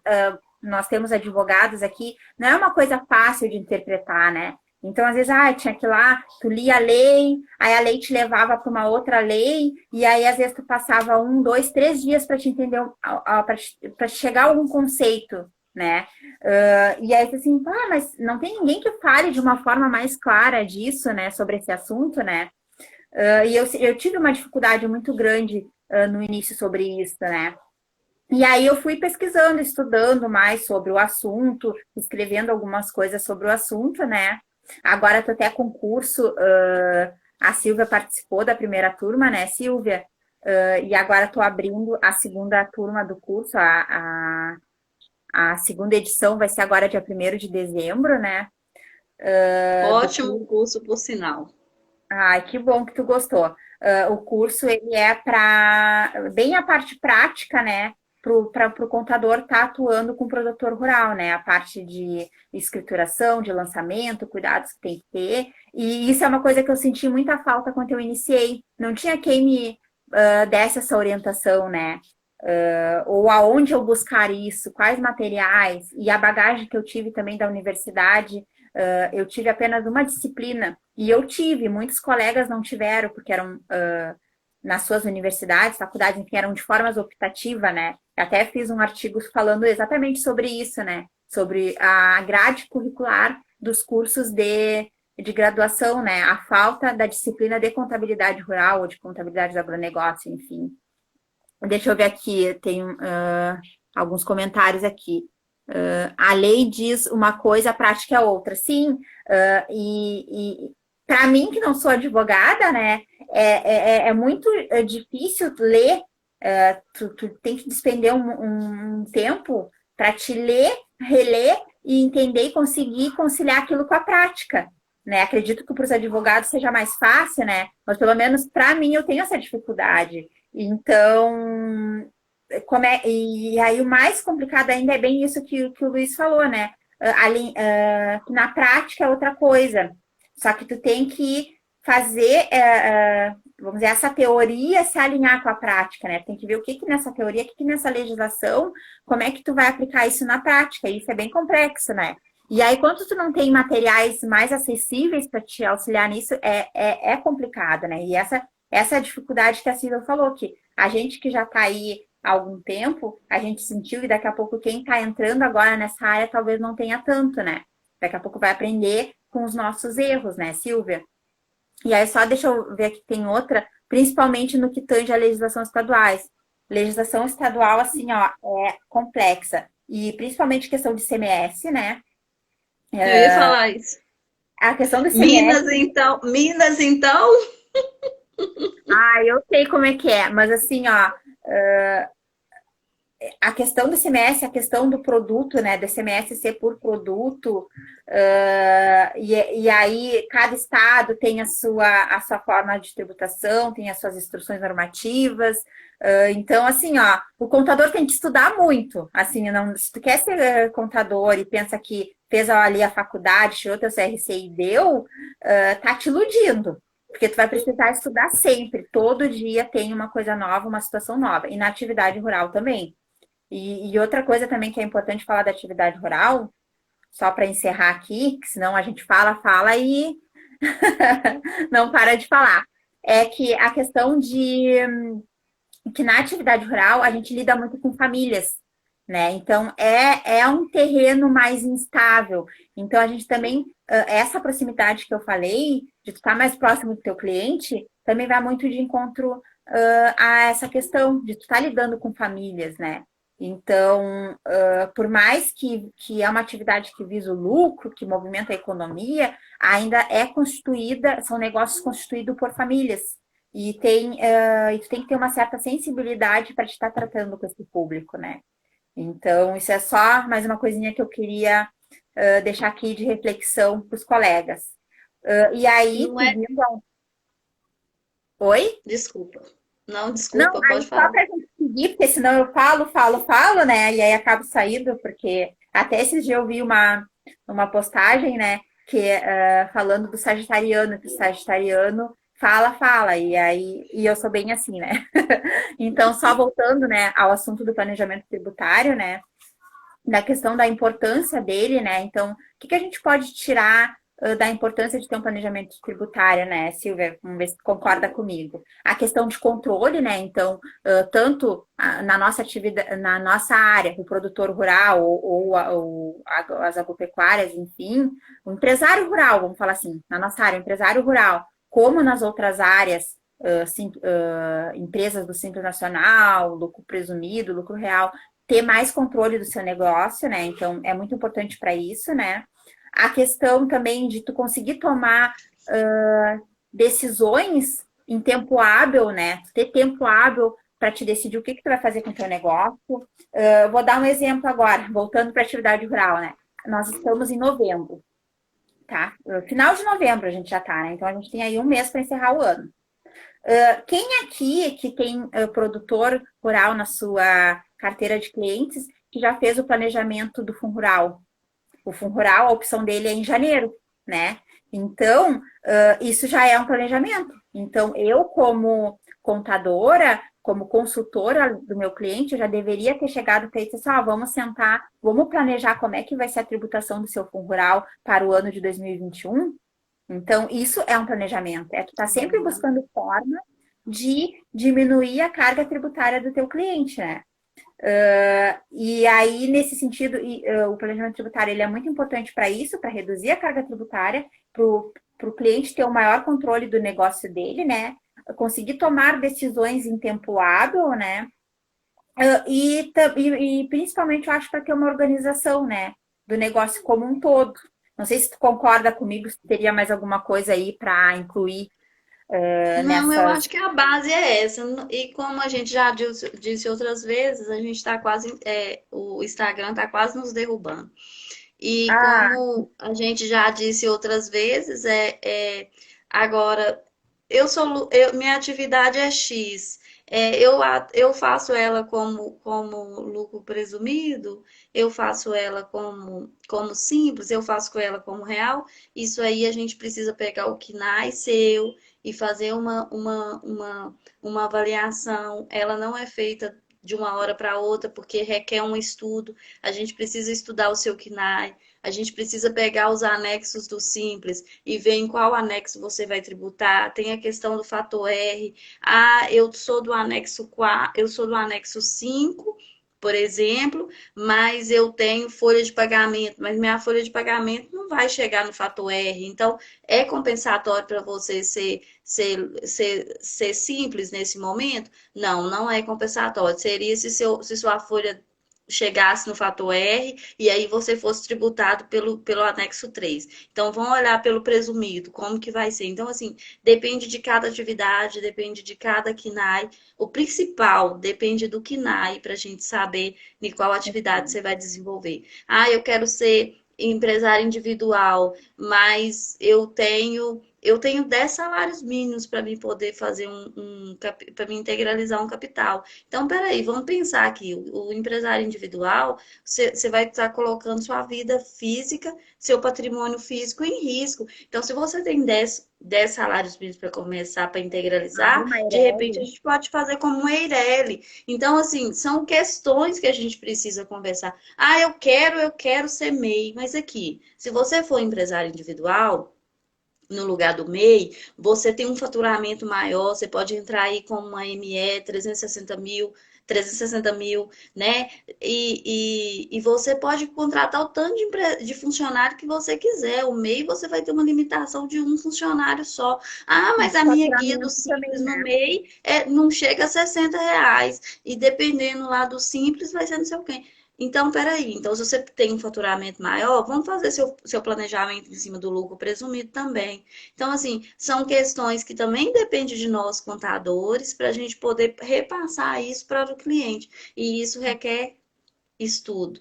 nós temos advogados aqui, não é uma coisa fácil de interpretar, né? Então, às vezes, tinha que ir lá, tu lia a lei, aí a lei te levava para uma outra lei, e aí, às vezes, tu passava 1, 2, 3 dias para te entender, para chegar a algum conceito, né? E aí, assim, mas não tem ninguém que fale de uma forma mais clara disso, né, sobre esse assunto, né? E eu tive uma dificuldade muito grande no início sobre isso, né? E aí eu fui pesquisando, estudando mais sobre o assunto, escrevendo algumas coisas sobre o assunto, né? Agora tô até com curso, a Silvia participou da primeira turma, né, Silvia? E agora estou abrindo a segunda turma do curso, a segunda edição vai ser agora dia 1º de dezembro, né? Ótimo curso, por sinal. Ai, que bom que tu gostou. O curso, ele é para bem a parte prática, né? Para o contador estar atuando com o produtor rural, né? A parte de escrituração, de lançamento, cuidados que tem que ter. E isso é uma coisa que eu senti muita falta quando eu iniciei. Não tinha quem me desse essa orientação, né? Ou aonde eu buscar isso, quais materiais, e a bagagem que eu tive também da universidade. Eu tive apenas uma disciplina, e eu tive, muitos colegas não tiveram, porque eram nas suas universidades, faculdades, enfim, eram de formas optativa, né? Eu até fiz um artigo falando exatamente sobre isso, né? Sobre a grade curricular dos cursos de graduação, né? A falta da disciplina de contabilidade rural ou de contabilidade do agronegócio, enfim. Deixa eu ver aqui, tem alguns comentários aqui. A lei diz uma coisa, a prática é outra. Sim, e para mim, que não sou advogada, né, é muito difícil ler. Tu tem que despender um tempo para te ler, reler e entender e conseguir conciliar aquilo com a prática. Né? Acredito que para os advogados seja mais fácil, né? Mas pelo menos para mim eu tenho essa dificuldade. Então, e aí o mais complicado ainda é bem isso que o Luiz falou, né? Que na prática é outra coisa. Só que tu tem que fazer, vamos dizer, essa teoria se alinhar com a prática, né? Tem que ver o que nessa teoria, o que nessa legislação, como é que tu vai aplicar isso na prática. Isso é bem complexo, né? E aí, quando tu não tem materiais mais acessíveis para te auxiliar nisso, é complicado, né? E essa é a dificuldade que a Silvia falou, que a gente que já está aí há algum tempo, a gente sentiu, e daqui a pouco quem está entrando agora nessa área talvez não tenha tanto, né? Daqui a pouco vai aprender com os nossos erros, né, Silvia? E aí, só deixa eu ver aqui, tem outra, principalmente no que tange a legislação estaduais. Legislação estadual, assim, ó, é complexa. E principalmente questão de CMS, né? Eu ia falar isso. A questão do CMS... Minas, então... Eu sei como é que é, mas assim, ó, a questão do ICMS, a questão do produto, né, do ICMS ser por produto, e aí cada estado tem a sua forma de tributação, tem as suas instruções normativas, então, assim, ó, o contador tem que estudar muito, assim, não, se tu quer ser contador e pensa que fez ali a faculdade, tirou teu CRC e deu, tá te iludindo. Porque tu vai precisar estudar sempre, todo dia tem uma coisa nova, uma situação nova. E na atividade rural também. E outra coisa também que é importante falar da atividade rural, só para encerrar aqui, que senão a gente fala e não para de falar, é que a questão de que na atividade rural a gente lida muito com famílias, né? Então é um terreno mais instável. Então a gente também, essa proximidade que eu falei, de estar mais próximo do teu cliente, também vai muito de encontro a essa questão de tu estar lidando com famílias, né? Então, por mais que é uma atividade que visa o lucro, que movimenta a economia, ainda é constituída, são negócios constituídos por famílias. E tu tem que ter uma certa sensibilidade para estar tratando com esse público, né? Então, isso é só mais uma coisinha que eu queria deixar aqui de reflexão para os colegas. E aí, Não tu é, vindo ao... Oi? desculpa. Não, Não, desculpa, aí pode só falar. para a gente seguir, porque senão eu falo, né? E aí acabo saindo, porque até esses dias eu vi uma postagem, né? Que falando do sagitariano, que o sagitariano fala, e eu sou bem assim, né? Então, só voltando, né, ao assunto do planejamento tributário, né? Da questão da importância dele, né? Então, o que a gente pode tirar da importância de ter um planejamento tributário, né, Silvia? Vamos ver se tu concorda comigo. A questão de controle, né? Então, tanto na nossa atividade, na nossa área, o produtor rural as agropecuárias, enfim, o empresário rural, vamos falar assim, na nossa área, o empresário rural, como nas outras áreas, empresas do Simples Nacional, lucro presumido, lucro real, ter mais controle do seu negócio, né? Então, é muito importante para isso, né? A questão também de tu conseguir tomar decisões em tempo hábil, né? Ter tempo hábil para te decidir o que tu vai fazer com o teu negócio. Vou dar um exemplo agora, voltando para a atividade rural, né? Nós estamos em novembro, tá? Final de novembro a gente já tá, né? Então a gente tem aí um mês para encerrar o ano. Quem aqui que tem produtor rural na sua carteira de clientes que já fez o planejamento do Fundo Rural? O Fundo Rural, a opção dele é em janeiro, né? Então, isso já é um planejamento. Então, eu, como contadora, como consultora do meu cliente, eu já deveria ter chegado para ele e disse assim, vamos sentar, vamos planejar como é que vai ser a tributação do seu Fundo Rural para o ano de 2021. Então, isso é um planejamento. É tu tá sempre buscando forma de diminuir a carga tributária do teu cliente, né? E aí, nesse sentido, o planejamento tributário ele é muito importante para isso, para reduzir a carga tributária, para o cliente ter o maior controle do negócio dele, né? Conseguir tomar decisões em tempo hábil, né? E principalmente, eu acho, para ter uma organização, né? Do negócio como um todo. Não sei se tu concorda comigo, se teria mais alguma coisa aí para incluir Não, eu nessas. acho que a base é essa. E como a gente já disse outras vezes, a gente está quase, o Instagram está quase nos derrubando. E Ah, como a gente já disse outras vezes, agora minha atividade é X. Eu faço ela como lucro presumido, eu faço ela como simples, eu faço com ela como real. Isso aí a gente precisa pegar o KNAI seu e fazer uma avaliação. Ela não é feita de uma hora para outra, porque requer um estudo. A gente precisa estudar o seu KNAI, a gente precisa pegar os anexos do Simples e ver em qual anexo você vai tributar. Tem a questão do fator R. Eu sou do anexo 4, eu sou do anexo 5, por exemplo, mas eu tenho folha de pagamento, mas minha folha de pagamento não vai chegar no fator R. Então, é compensatório para você ser simples nesse momento? Não, não é compensatório. Seria se sua folha chegasse no fator R e aí você fosse tributado pelo anexo 3. Então, vamos olhar pelo presumido, como que vai ser. Então, assim, depende de cada atividade, depende de cada KNAI. O principal depende do KNAI para a gente saber em qual atividade você vai desenvolver. Eu quero ser empresário individual, mas eu tenho eu tenho 10 salários mínimos para mim poder fazer para me integralizar um capital. Então, peraí, vamos pensar aqui, o empresário individual, você vai estar colocando sua vida física, seu patrimônio físico em risco. Então, se você tem 10 salários mínimos para começar, para Abre integralizar, uma de repente a Eireli. gente pode fazer como um Eireli. Então, assim, são questões que a gente precisa conversar. Ah, eu quero ser MEI, mas aqui, se você for empresário individual, no lugar do MEI, você tem um faturamento maior, você pode entrar aí com uma ME 360 mil, né? E você pode contratar o tanto de funcionário que você quiser. O MEI você vai ter uma limitação de um funcionário só. Ah, mas a minha guia do Faturamento também, Simples no né? MEI não chega a R$ 60. E dependendo lá do Simples, vai ser não sei o quê. Então, peraí. Então, se você tem um faturamento maior, vamos fazer seu planejamento em cima do lucro presumido também. Então, assim, são questões que também dependem de nós, contadores, para a gente poder repassar isso para o cliente. E isso requer estudo.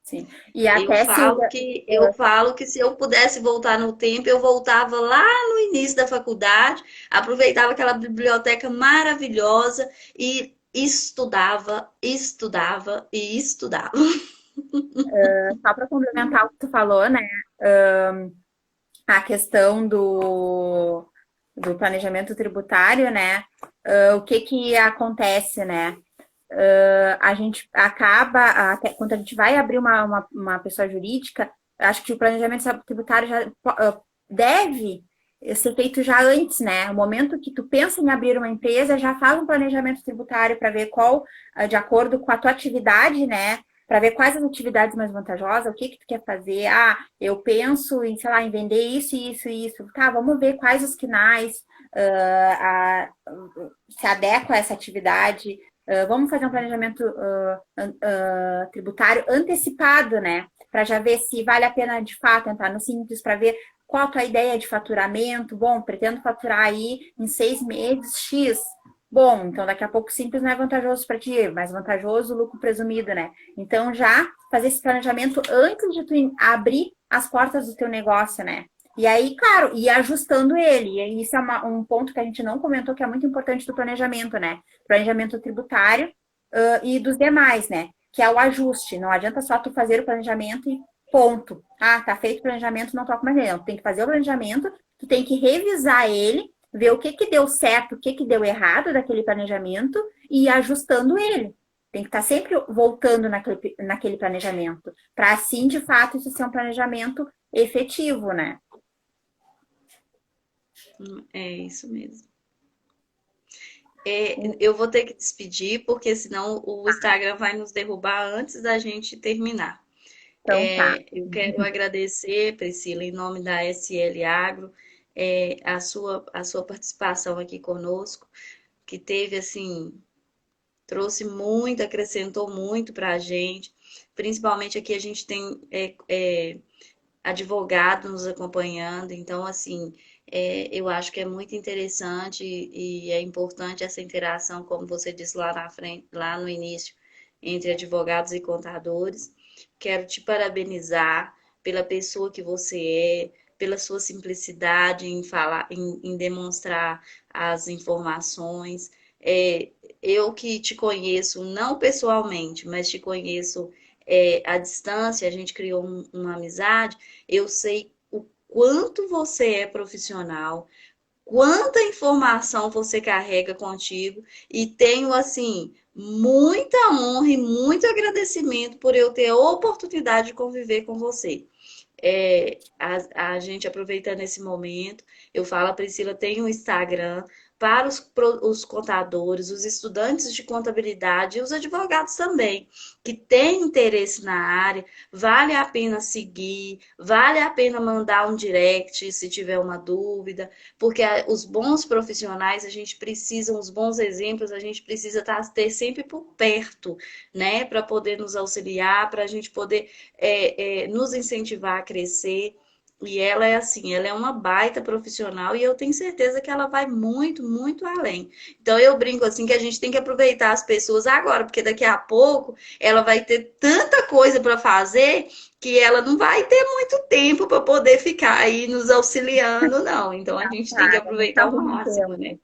Sim. E até, Silvia, Eu falo que se eu pudesse voltar no tempo, eu voltava lá no início da faculdade, aproveitava aquela biblioteca maravilhosa e estudava, estudava e estudava. só para complementar o que tu falou, né? A questão do planejamento tributário, né? O que que acontece, né? A gente acaba, até quando a gente vai abrir uma pessoa jurídica, acho que o planejamento tributário já deve ser feito já antes, né? No momento que tu pensa em abrir uma empresa, já faz um planejamento tributário para ver qual, de acordo com a tua atividade, né? Para ver quais as atividades mais vantajosas, o que que tu quer fazer. Ah, eu penso em, sei lá, em vender isso, isso, isso. Tá, vamos ver quais os quinais se adequam a essa atividade. Vamos fazer um planejamento tributário antecipado, né? Para já ver se vale a pena de fato entrar no Simples, para ver qual a tua ideia de faturamento. Bom, pretendo faturar aí em 6 meses X. Bom, então daqui a pouco Simples não é vantajoso para ti, mas vantajoso o lucro presumido, né? Então já fazer esse planejamento antes de tu abrir as portas do teu negócio, né? E aí, claro, ir ajustando ele. E isso é um ponto que a gente não comentou que é muito importante do planejamento, né? Planejamento tributário e dos demais, né? Que é o ajuste. Não adianta só tu fazer o planejamento e ponto. Ah, tá feito o planejamento, não toca mais nele. Tu tem que fazer o planejamento, tu tem que revisar ele, ver o que que deu certo, o que que deu errado daquele planejamento e ir ajustando ele. Tem que estar sempre voltando naquele planejamento, para assim, de fato, isso ser um planejamento efetivo, né? É isso mesmo. Eu vou ter que despedir, porque senão o Instagram vai nos derrubar antes da gente terminar. Então tá. Eu quero agradecer, Priscila, em nome da SL Agro, a sua participação aqui conosco, que teve, assim, trouxe muito, acrescentou muito para a gente. Principalmente aqui a gente tem advogado nos acompanhando, então, assim, eu acho que é muito interessante e é importante essa interação, como você disse lá na frente, lá no início, entre advogados e contadores. Quero te parabenizar pela pessoa que você é, pela sua simplicidade em falar, em demonstrar as informações. É, eu que te conheço, não pessoalmente, mas te conheço à distância, a gente criou uma amizade, eu sei o quanto você é profissional, quanta informação você carrega contigo e tenho, assim, muita honra e muito agradecimento por eu ter a oportunidade de conviver com você. A gente aproveitando esse momento, eu falo, a Priscila tem um Instagram para os contadores, os estudantes de contabilidade e os advogados também, que têm interesse na área, vale a pena seguir, vale a pena mandar um direct se tiver uma dúvida, porque os bons profissionais, a gente precisa, os bons exemplos, a gente precisa ter sempre por perto, né, para poder nos auxiliar, para a gente poder nos incentivar a crescer. E ela é assim, ela é uma baita profissional e eu tenho certeza que ela vai muito, muito além. Então eu brinco assim que a gente tem que aproveitar as pessoas agora, porque daqui a pouco ela vai ter tanta coisa para fazer que ela não vai ter muito tempo para poder ficar aí nos auxiliando, não. Então a gente tem que Cara, não aproveitar tá o muito máximo, tempo. né?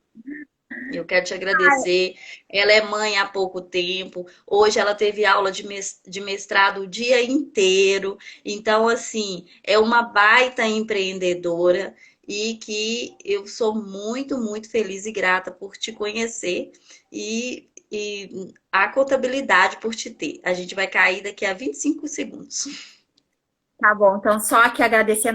Eu quero te agradecer. Ela é mãe há pouco tempo. Hoje ela teve aula de mestrado o dia inteiro. Então, assim, é uma baita empreendedora e que eu sou muito, muito feliz e grata por te conhecer e a contabilidade por te ter. A gente vai cair daqui a 25 segundos. Tá bom, então só que agradecer